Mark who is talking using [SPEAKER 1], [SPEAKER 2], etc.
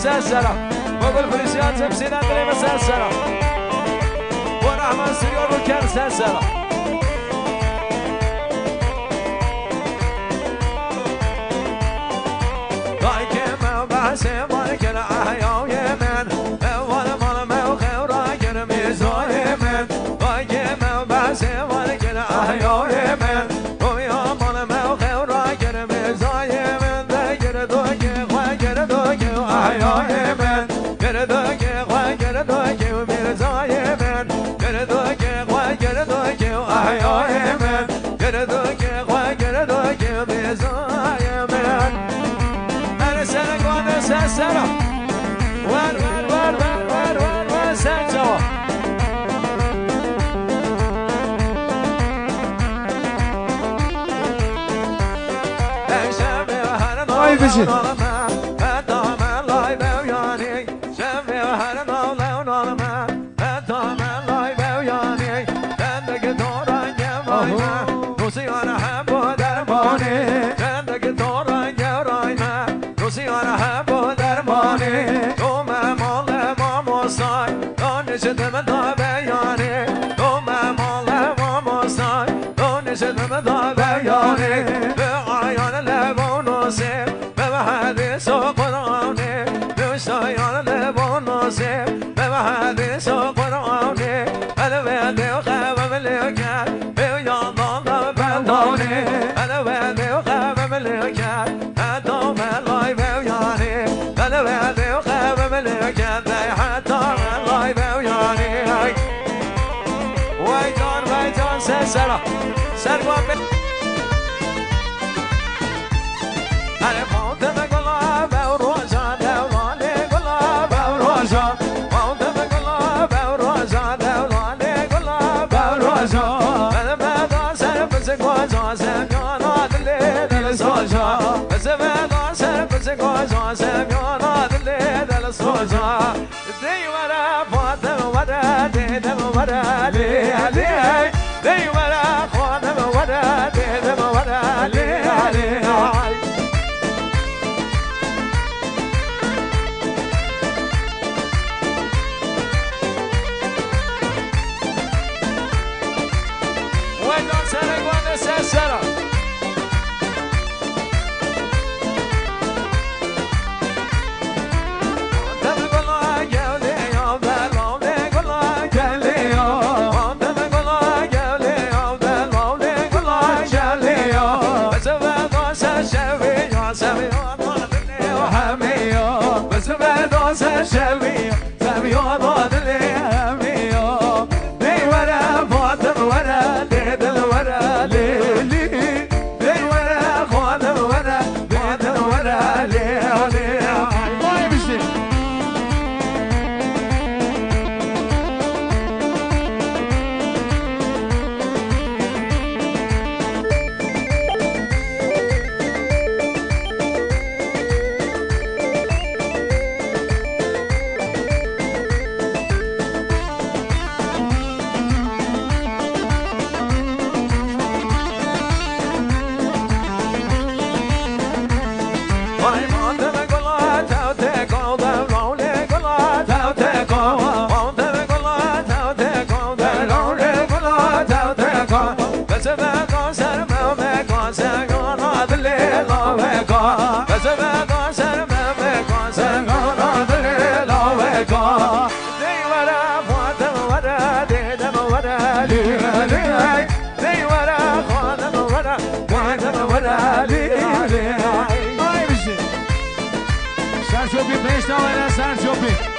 [SPEAKER 1] سلسلة وقول فلسيان زمسين أندري مسلسلة ورحمن سريور وكان سلسلة ضايك ما بحسي ضايك الأحياء يمن أول مال ما وخيرا كرمي زايمن ضايك ما بحسي ضايك الأحياء يمن ويا مال ما وخيرا كرمي زايمن ذاكر دوك وكر دوك أحياء يمن كردوك وكردوك ومرزا يمن كردوك وكردوك وأحياء يمن كردوك وكردوك ومرزا يمن أرسلك ونسلسلك ور ور ور ور ور ور ور سلسلة
[SPEAKER 2] Ay bizi.
[SPEAKER 1] Dön وخاف ملكات حتى من لا يبيعني أنا بعدي وخاف ملكات حتى من لا يبيعني ويدان سلسلة سلوى أنا فوت بقلب وروجا دولاني قلب وروجا فوت بقلب وروجا دولاني قلب وروجا أنا بدأ سربسك وجا سميانا دلي دل سوجا بس بدأ سربسك وجا سميانا دلي دل سوجا دي ورا فوت ورا دي دم ورا لي علي دي ورا فوت ورا دي دم ورا لي علي سلسلة Sergio P, presta olha Sergio P.